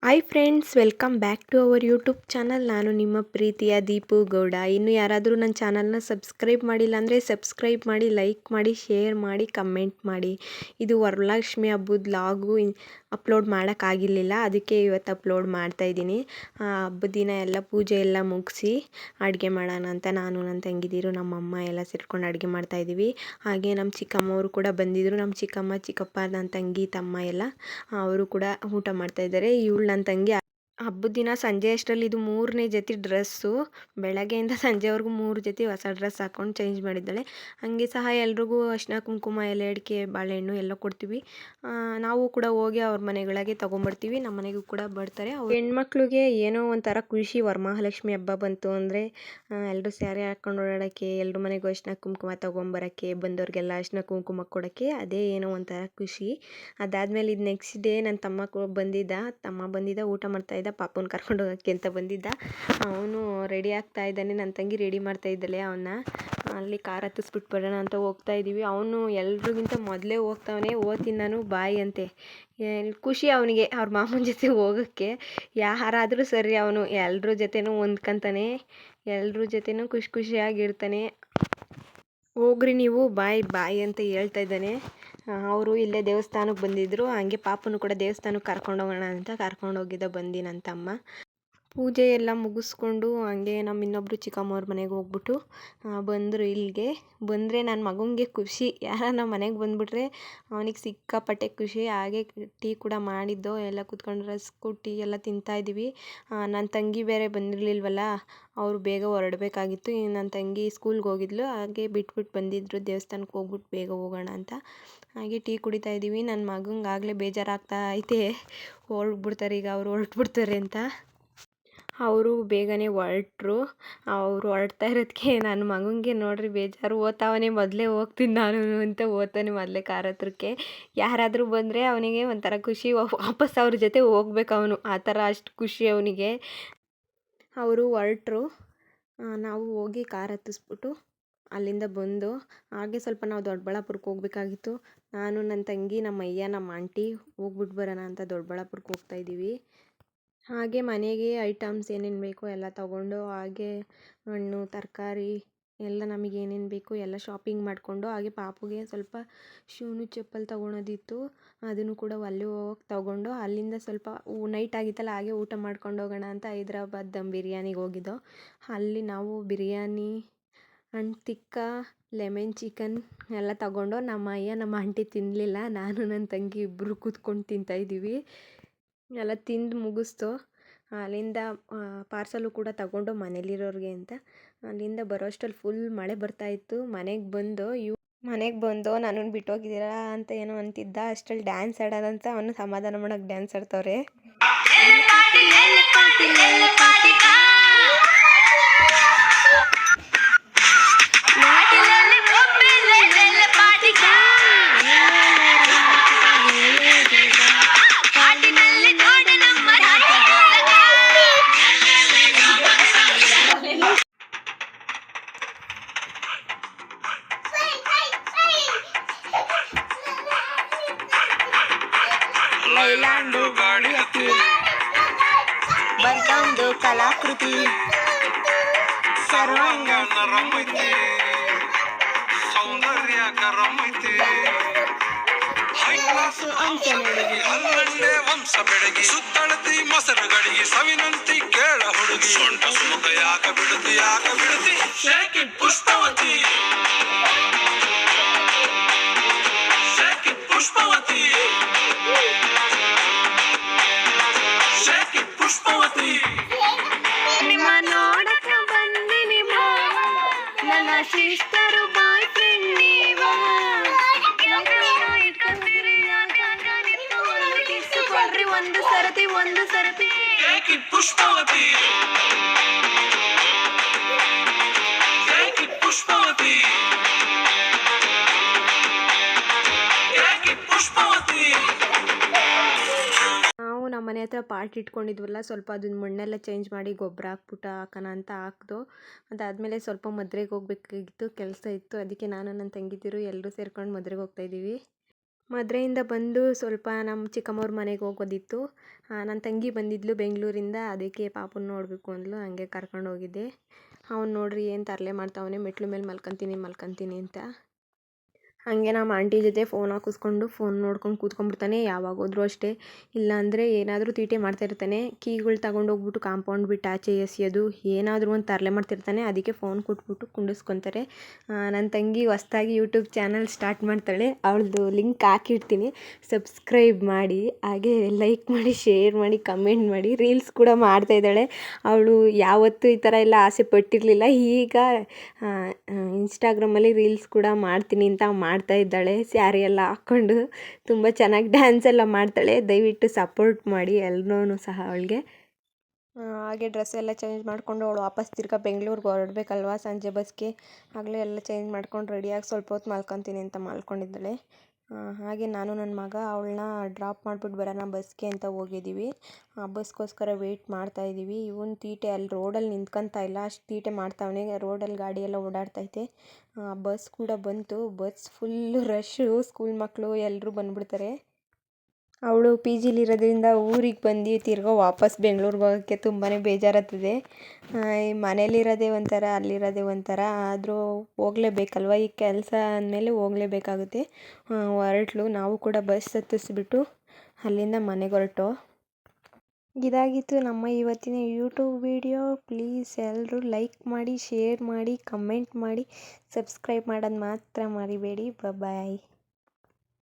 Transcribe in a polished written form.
Hi friends, welcome back to our YouTube channel. ನಾನು ನಿಮ್ಮ ಪ್ರೀತಿಯ ದೀಪು ಗೌಡ. ಇನ್ನು ಯಾರಾದರೂ ನನ್ನ ಚಾನಲ್ನ ಸಬ್ಸ್ಕ್ರೈಬ್ ಮಾಡಿಲ್ಲ ಅಂದರೆ ಸಬ್ಸ್ಕ್ರೈಬ್ ಮಾಡಿ, ಲೈಕ್ ಮಾಡಿ, ಶೇರ್ ಮಾಡಿ, ಕಮೆಂಟ್ ಮಾಡಿ. ಇದು ವರಲಕ್ಷ್ಮಿ ಹಬ್ಬದ ಲಾಗು ಅಪ್ಲೋಡ್ ಮಾಡೋಕ್ಕಾಗಿರಲಿಲ್ಲ, ಅದಕ್ಕೆ ಇವತ್ತು ಅಪ್ಲೋಡ್ ಮಾಡ್ತಾಯಿದ್ದೀನಿ. ಹಬ್ಬದ ದಿನ ಎಲ್ಲ ಪೂಜೆ ಎಲ್ಲ ಮುಗಿಸಿ ಅಡುಗೆ ಮಾಡೋಣ ಅಂತ ನಾನು ನನ್ನ ತಂಗಿದಿರು ನಮ್ಮಮ್ಮ ಎಲ್ಲ ಸೇರ್ಕೊಂಡು ಅಡುಗೆ ಮಾಡ್ತಾಯಿದ್ದೀವಿ. ಹಾಗೆ ನಮ್ಮ ಚಿಕ್ಕಮ್ಮವರು ಕೂಡ ಬಂದಿದ್ದರು. ನಮ್ಮ ಚಿಕ್ಕಮ್ಮ, ಚಿಕ್ಕಪ್ಪ, ನನ್ನ ತಂಗಿ, ತಮ್ಮ ಎಲ್ಲ ಅವರು ಕೂಡ ಊಟ ಮಾಡ್ತಾಯಿದ್ದಾರೆ. ಇವಳು ನನ್ನ ತಂಗಿ ಹಬ್ಬದ ದಿನ ಸಂಜೆ ಅಷ್ಟರಲ್ಲಿ ಇದು 3ನೇ ಜೊತೆ ಡ್ರೆಸ್ಸು. ಬೆಳಗ್ಗೆಯಿಂದ ಸಂಜೆವರೆಗೂ 3 ಜೊತೆ ಹೊಸ ಡ್ರೆಸ್ ಹಾಕ್ಕೊಂಡು ಚೇಂಜ್ ಮಾಡಿದ್ದಾಳೆ. ಹಾಗೆ ಸಹ ಎಲ್ರಿಗೂ ಅರಿಶಿನ ಕುಂಕುಮ, ಎಲೆ ಅಡಿಕೆ, ಬಾಳೆಹಣ್ಣು ಎಲ್ಲ ಕೊಡ್ತೀವಿ. ನಾವು ಕೂಡ ಹೋಗಿ ಅವ್ರ ಮನೆಗಳಿಗೆ ತೊಗೊಂಬರ್ತೀವಿ. ನಮ್ಮ ಮನೆಗೂ ಕೂಡ ಬರ್ತಾರೆ. ಹೆಣ್ಮಕ್ಳಿಗೆ ಏನೋ ಒಂಥರ ಖುಷಿ. ವರಮಹಾಲಕ್ಷ್ಮಿ ಹಬ್ಬ ಬಂತು ಅಂದರೆ ಎಲ್ಲರೂ ಸ್ಯಾರಿ ಹಾಕ್ಕೊಂಡು ಓಡಾಡೋಕ್ಕೆ, ಎಲ್ಲರ ಮನೆಗೂ ಅರಿಶಿನ ಕುಂಕುಮ ತೊಗೊಂಬರೋಕ್ಕೆ, ಬಂದವ್ರಿಗೆಲ್ಲ ಅರಿಶಿನ ಕುಂಕುಮ ಕೊಡೋಕ್ಕೆ ಅದೇ ಏನೋ ಒಂಥರ ಖುಷಿ. ಅದಾದಮೇಲೆ ಇದು ನೆಕ್ಸ್ಟ್ ಡೇ ನನ್ನ ತಮ್ಮ ಬಂದಿದ್ದ ಊಟ ಮಾಡ್ತಾಯಿದ್ದ, ಪಾಪನ ಕರ್ಕೊಂಡು ಹೋಗೋಕ್ಕೆ ಅಂತ ಬಂದಿದ್ದ. ಅವನು ರೆಡಿ ಆಗ್ತಾ ಇದ್ದಾನೆ. ನನ್ನ ತಂಗಿ ರೆಡಿ ಮಾಡ್ತಾ ಇದ್ದಾಳೆ ಅವನ್ನ. ಅಲ್ಲಿ ಕಾರ್ ಹತ್ತಿಸ್ಬಿಟ್ಟು ಬರೋಣ ಅಂತ ಹೋಗ್ತಾ ಇದ್ದೀವಿ. ಅವನು ಎಲ್ರಿಗಿಂತ ಮೊದಲೇ ಹೋಗ್ತಾವನೆ. ಓದ್ತೀನಿ ನಾನು, ಬಾಯ್ ಅಂತೆ. ಖುಷಿ ಅವನಿಗೆ ಅವ್ರ ಮಾಮನ ಜೊತೆ ಹೋಗೋಕ್ಕೆ. ಯಾರಾದರೂ ಸರಿ, ಅವನು ಎಲ್ರ ಜೊತೆನೂ ಹೊಂದ್ಕೊಂತಾನೆ, ಎಲ್ರ ಜೊತೆನೂ ಖುಷಿಯಾಗಿರ್ತಾನೆ. ಹೋಗ್ರಿ ನೀವು, ಬಾಯ್ ಬಾಯ್ ಅಂತ ಹೇಳ್ತಾ ಇದ್ದಾನೆ. ಅವರು ಇಲ್ಲೇ ದೇವಸ್ಥಾನಕ್ಕೆ ಬಂದಿದ್ದರು. ಹಂಗೆ ಪಾಪನು ಕೂಡ ದೇವಸ್ಥಾನಕ್ಕೆ ಕರ್ಕೊಂಡೋಗೋಣ ಅಂತ ಕರ್ಕೊಂಡೋಗಿದ್ದ ನನ್ನ ತಮ್ಮ. ಪೂಜೆ ಎಲ್ಲ ಮುಗಿಸ್ಕೊಂಡು ಹಂಗೆ ನಮ್ಮ ಇನ್ನೊಬ್ಬರು ಚಿಕ್ಕಮ್ಮವ್ರ ಮನೆಗೆ ಹೋಗ್ಬಿಟ್ಟು ಬಂದರು. ಇಲ್ಲಿಗೆ ಬಂದರೆ ನನ್ನ ಮಗನಿಗೆ ಖುಷಿ. ನಮ್ಮ ಮನೆಗೆ ಬಂದುಬಿಟ್ರೆ ಅವನಿಗೆ ಸಿಕ್ಕಾಪಟ್ಟೆ ಖುಷಿ. ಹಾಗೆ ಟೀ ಕೂಡ ಮಾಡಿದ್ದು, ಎಲ್ಲ ಕೂತ್ಕೊಂಡು ರಸ್ಕು ಟೀ ಎಲ್ಲ ತಿಂತಾಯಿದ್ದೀವಿ. ನನ್ನ ತಂಗಿ ಬೇರೆ ಬಂದಿರಲಿಲ್ವಲ್ಲ, ಅವರು ಬೇಗ ಹೊರಡಬೇಕಾಗಿತ್ತು. ನನ್ನ ತಂಗಿ ಸ್ಕೂಲ್ಗೆ ಹೋಗಿದ್ಲು, ಹಾಗೆ ಬಿಟ್ಬಿಟ್ಟು ಬಂದಿದ್ದರು. ದೇವಸ್ಥಾನಕ್ಕೆ ಹೋಗ್ಬಿಟ್ಟು ಬೇಗ ಹೋಗೋಣ ಅಂತ. ಹಾಗೆ ಟೀ ಕುಡಿತಾ ಇದ್ದೀವಿ. ನನ್ನ ಮಗಂಗೆ ಆಗಲೇ ಬೇಜಾರಾಗ್ತಾ ಐತೆ. ಹೊರಟ್ಬಿಡ್ತಾರೆ ಈಗ, ಅವರು ಹೊರಟ್ಬಿಡ್ತಾರೆ ಅಂತ. ಅವರು ಬೇಗನೆ ಹೊರಟ್ರು. ಅವರು ಹೊರಡ್ತಾ ಇರೋದಕ್ಕೆ ನನ್ನ ಮಗನಿಗೆ ನೋಡ್ರಿ ಬೇಜಾರು. ಓದ್ತಾವನೆ, ಮೊದಲೇ ಹೋಗ್ತೀನಿ ನಾನು ಅಂತ ಓದ್ತಾನೆ ಮೊದಲೇ ಕಾರ್ ಹತ್ರಕ್ಕೆ. ಯಾರಾದರೂ ಬಂದರೆ ಅವನಿಗೆ ಒಂಥರ ಖುಷಿ. ವಾಪಸ್ ಅವ್ರ ಜೊತೆ ಹೋಗ್ಬೇಕು ಅವನು, ಆ ಥರ ಅಷ್ಟು ಖುಷಿ ಅವನಿಗೆ. ಅವರು ಹೊರಟ್ರು. ನಾವು ಹೋಗಿ ಕಾರ್ ಹತ್ತಿಸ್ಬಿಟ್ಟು ಅಲ್ಲಿಂದ ಬಂದು ಹಾಗೆ ಸ್ವಲ್ಪ ನಾವು ದೊಡ್ಡಬಳ್ಳಾಪುರಕ್ಕೆ ಹೋಗ್ಬೇಕಾಗಿತ್ತು. ನಾನು, ನನ್ನ ತಂಗಿ, ನಮ್ಮ ಅಯ್ಯ, ನಮ್ಮ ಆಂಟಿ ಹೋಗ್ಬಿಟ್ಟು ಬರೋಣ ಅಂತ ದೊಡ್ಡಬಳ್ಳಾಪುರಕ್ಕೆ ಹೋಗ್ತಾಯಿದ್ದೀವಿ. ಹಾಗೆ ಮನೆಗೆ ಐಟಮ್ಸ್ ಏನೇನು ಬೇಕೋ ಎಲ್ಲ ತೊಗೊಂಡು, ಹಾಗೆ ಹಣ್ಣು ತರಕಾರಿ ಎಲ್ಲ ನಮಗೆ ಏನೇನು ಬೇಕು ಎಲ್ಲ ಶಾಪಿಂಗ್ ಮಾಡಿಕೊಂಡು, ಹಾಗೆ ಪಾಪುಗೆ ಸ್ವಲ್ಪ ಶೂನು ಚಪ್ಪಲ್ ತೊಗೊಳೋದಿತ್ತು, ಅದನ್ನು ಕೂಡ ಅಲ್ಲಿ ಹೋಗಿ ತೊಗೊಂಡು, ಅಲ್ಲಿಂದ ಸ್ವಲ್ಪ ನೈಟ್ ಆಗಿತ್ತಲ್ಲ, ಹಾಗೆ ಊಟ ಮಾಡ್ಕೊಂಡು ಹೋಗೋಣ ಅಂತ ಹೈದ್ರಾಬಾದ್ ದಮ್ ಬಿರಿಯಾನಿಗೆ ಹೋಗಿದ್ದೋ. ಅಲ್ಲಿ ನಾವು ಬಿರಿಯಾನಿ ಅಂಡ್ ತಿಕ್ಕ, ಲೆಮನ್ ಚಿಕನ್ ಎಲ್ಲ ತೊಗೊಂಡು, ನಮ್ಮ ಅಯ್ಯ ನಮ್ಮ ಆಂಟಿ ತಿನ್ನಲಿಲ್ಲ. ನಾನು ನನ್ನ ತಂಗಿ ಇಬ್ಬರು ಕೂತ್ಕೊಂಡು ತಿಂತಾಯಿದ್ದೀವಿ. ಎಲ್ಲ ತಿಂದು ಮುಗಿಸ್ತು. ಅಲ್ಲಿಂದ ಪಾರ್ಸಲು ಕೂಡ ತಗೊಂಡು ಮನೇಲಿರೋರಿಗೆ ಅಂತ. ಅಲ್ಲಿಂದ ಬರೋ ಅಷ್ಟರಲ್ಲಿ ಫುಲ್ ಮಳೆ ಬರ್ತಾಯಿತ್ತು. ಮನೆಗೆ ಬಂದು ನನ್ನನ್ನು ಬಿಟ್ಟೋಗಿದ್ದೀರಾ ಅಂತ ಏನೋ ಅಂತಿದ್ದ. ಅಷ್ಟರಲ್ಲಿ ಡ್ಯಾನ್ಸ್ ಆಡೋದಂತ ಅವನು ಸಮಾಧಾನ ಮಾಡೋಕ್ಕೆ ಡ್ಯಾನ್ಸ್ ಆಡ್ತವ್ರೆ. ಲೈಲಾಂಡು ಗಾಡಿ ಹತ್ತಿ ಬಂತೊಂದು ಕಲಾಕೃತಿ, ಸರ್ವಾಂಗ ನರಮೈತಿ, ಸೌಂದರ್ಯ ಕರಮೈತಿ, ಅಲ್ಲಂಡೆ ವಂಶ ಬೆಳಗಿ, ಸುತ್ತಳತಿ ಮೊಸರುಗಳಿಗೆ ಸವಿನಂತಿ ಕೇಳ ಹುಡುಗಿ, ಸೊಂಟ ಸುಮುಖ ಯಾಕ ಬಿಡುತ್ತಿ ಶೇಕಿ ಪುಷ್ಪವತಿ, ಶೇಕಿ ಪುಷ್ಪವತಿ, ನಿಮ್ಮ ನೋಡಕ ಬಂದಿನಿ ನನ್ನ ಸಿಸ್ಟರು ಬಾಯ್ ಫ್ರೆಂಡ್ ನೀವು, ಕೊಡ್ರಿ ಒಂದು ಸರತಿ ಪುಷ್ಪವತಿ, ಪುಷ್ಪವತಿ, ಪುಷ್ಪವತಿ. ನಾವು ನಮ್ಮ ಮನೆ ಹತ್ರ ಪಾಟ್ ಇಟ್ಕೊಂಡಿದ್ವಲ್ಲ, ಸ್ವಲ್ಪ ಅದನ್ನ ಮಣ್ಣೆಲ್ಲ ಚೇಂಜ್ ಮಾಡಿ ಗೊಬ್ಬರ ಹಾಕೋಣ ಅಂತ ಹಾಕ್ದು. ಅದಾದಮೇಲೆ ಸ್ವಲ್ಪ ಮದ್ರೆಗೆ ಹೋಗ್ಬೇಕಾಗಿತ್ತು, ಕೆಲಸ ಇತ್ತು. ಅದಕ್ಕೆ ನಾನು ನನ್ನ ತಂಗಿದಿರು ಎಲ್ಲರೂ ಸೇರ್ಕೊಂಡು ಮದ್ರೆಗೆ ಹೋಗ್ತಾಯಿದ್ದೀವಿ. ಮದುವೆಯಿಂದ ಬಂದು ಸ್ವಲ್ಪ ನಮ್ಮ ಚಿಕ್ಕಮ್ಮವ್ರ ಮನೆಗೆ ಹೋಗೋದಿತ್ತು. ನನ್ನ ತಂಗಿ ಬಂದಿದ್ಲು ಬೆಂಗಳೂರಿಂದ, ಅದಕ್ಕೆ ಪಾಪುನ ನೋಡಬೇಕು ಅಂದ್ಲು, ಹಂಗೆ ಕರ್ಕೊಂಡು ಹೋಗಿದ್ದೆ. ಅವ್ನು ನೋಡ್ರಿ ಏನು ತರಲೆ ಮಾಡ್ತಾವನೆ, ಮೆಟ್ಲು ಮೇಲೆ ಮಲ್ಕೊಂತೀನಿ ಅಂತ. ಹಾಗೆ ನಮ್ಮ ಆಂಟಿ ಜೊತೆ ಫೋನ್ ಹಾಕಿಸ್ಕೊಂಡು ಫೋನ್ ನೋಡ್ಕೊಂಡು ಕೂತ್ಕೊಂಡ್ಬಿಡ್ತಾನೆ. ಯಾವಾಗ ಹೋದ್ರೂ ಅಷ್ಟೇ, ಇಲ್ಲಾಂದರೆ ಏನಾದರೂ ತೀಟೆ ಮಾಡ್ತಾಯಿರ್ತಾನೆ. ಕೀಗಳು ತಗೊಂಡೋಗ್ಬಿಟ್ಟು ಕಾಂಪೌಂಡ್ ಬಿಟ್ಟು ಆಚೆ ಎಸೆಯೋದು, ಏನಾದರೂ ಒಂದು ತರಲೆ ಮಾಡ್ತಿರ್ತಾನೆ. ಅದಕ್ಕೆ ಫೋನ್ ಕೊಟ್ಬಿಟ್ಟು ಕುಂಡಿಸ್ಕೊತಾರೆ. ನನ್ನ ತಂಗಿ ಹೊಸ್ದಾಗಿ ಯೂಟ್ಯೂಬ್ ಚಾನಲ್ ಸ್ಟಾರ್ಟ್ ಮಾಡ್ತಾಳೆ, ಅವಳದು ಲಿಂಕ್ ಹಾಕಿರ್ತೀನಿ, ಸಬ್ಸ್ಕ್ರೈಬ್ ಮಾಡಿ, ಹಾಗೆ ಲೈಕ್ ಮಾಡಿ, ಶೇರ್ ಮಾಡಿ, ಕಮೆಂಟ್ ಮಾಡಿ. ರೀಲ್ಸ್ ಕೂಡ ಮಾಡ್ತಾಯಿದ್ದಾಳೆ. ಅವಳು ಯಾವತ್ತೂ ಈ ಥರ ಎಲ್ಲ ಆಸೆ ಪಟ್ಟಿರಲಿಲ್ಲ. ಈಗ ಇನ್ಸ್ಟಾಗ್ರಾಮಲ್ಲಿ ರೀಲ್ಸ್ ಕೂಡ ಮಾಡ್ತೀನಿ ಅಂತ ಮಾಡ್ತಾ ಇದ್ದಾಳೆ. ಸ್ಯಾರಿ ಎಲ್ಲ ಹಾಕ್ಕೊಂಡು ತುಂಬ ಚೆನ್ನಾಗಿ ಡ್ಯಾನ್ಸ್ ಎಲ್ಲ ಮಾಡ್ತಾಳೆ. ದಯವಿಟ್ಟು ಸಪೋರ್ಟ್ ಮಾಡಿ ಎಲ್ಲರೂ ಸಹ ಅವಳಿಗೆ. ಹಾಗೆ ಡ್ರೆಸ್ ಎಲ್ಲ ಚೇಂಜ್ ಮಾಡಿಕೊಂಡು ಅವಳು ವಾಪಸ್ ತಿರ್ಗಾ ಬೆಂಗಳೂರಿಗೆ ಹೊರಡ್ಬೇಕಲ್ವ ಸಂಜೆ ಬಸ್ಗೆ. ಆಗಲೇ ಎಲ್ಲ ಚೇಂಜ್ ಮಾಡ್ಕೊಂಡು ರೆಡಿಯಾಗಿ ಸ್ವಲ್ಪ ಹೊತ್ತು ಮಲ್ಕೊತೀನಿ ಅಂತ ಮಲ್ಕೊಂಡಿದ್ದಾಳೆ. ಹಾಗೆ ನಾನು ನನ್ನ ಮಗ ಅವಳನ್ನ ಡ್ರಾಪ್ ಮಾಡಿಬಿಟ್ಟು ಬರೋಣ ಬಸ್ಗೆ ಅಂತ ಹೋಗಿದ್ದೀವಿ. ಬಸ್ಗೋಸ್ಕರ ವೆಯ್ಟ್ ಮಾಡ್ತಾಯಿದ್ದೀವಿ. ಇವನು ತೀಟೆ ಅಲ್ಲಿ ರೋಡಲ್ಲಿ ನಿಂತ್ಕೊತಾ ಇಲ್ಲ, ಅಷ್ಟು ತೀಟೆ ಮಾಡ್ತಾವನೆ. ರೋಡಲ್ಲಿ ಗಾಡಿ ಎಲ್ಲ ಓಡಾಡ್ತೈತೆ. ಬಸ್ ಕೂಡ ಬಂತು. ಬಸ್ ಫುಲ್ಲು ರಶ್ಶು, ಸ್ಕೂಲ್ ಮಕ್ಕಳು ಎಲ್ಲರೂ ಬಂದುಬಿಡ್ತಾರೆ. ಅವಳು ಪಿ ಜಿಲಿರೋದ್ರಿಂದ ಊರಿಗೆ ಬಂದು ತಿರ್ಗಾ ವಾಪಸ್ ಬೆಂಗ್ಳೂರಿಗೆ ಹೋಗೋಕ್ಕೆ ತುಂಬಾ ಬೇಜಾರಾಗ್ತದೆ. ಮನೇಲಿರೋದೇ ಒಂಥರ, ಅಲ್ಲಿರೋದೇ ಒಂಥರ, ಆದರೂ ಹೋಗಲೇಬೇಕಲ್ವ, ಈ ಕೆಲಸ ಅಂದಮೇಲೆ ಹೋಗಲೇಬೇಕಾಗುತ್ತೆ. ಹೊರಟ್ಲು. ನಾವು ಕೂಡ ಬಸ್ ಹತ್ತಿಸ್ಬಿಟ್ಟು ಅಲ್ಲಿಂದ ಮನೆಗೆ ಹೊರಟು. ಇದಾಗಿತ್ತು ನಮ್ಮ ಇವತ್ತಿನ ಯೂಟ್ಯೂಬ್ ವಿಡಿಯೋ. ಪ್ಲೀಸ್ ಎಲ್ಲರೂ ಲೈಕ್ ಮಾಡಿ, ಶೇರ್ ಮಾಡಿ, ಕಮೆಂಟ್ ಮಾಡಿ, ಸಬ್ಸ್ಕ್ರೈಬ್ ಮಾಡೋದು ಮಾತ್ರ ಮರಿಬೇಡಿ. ಬಾಯ್.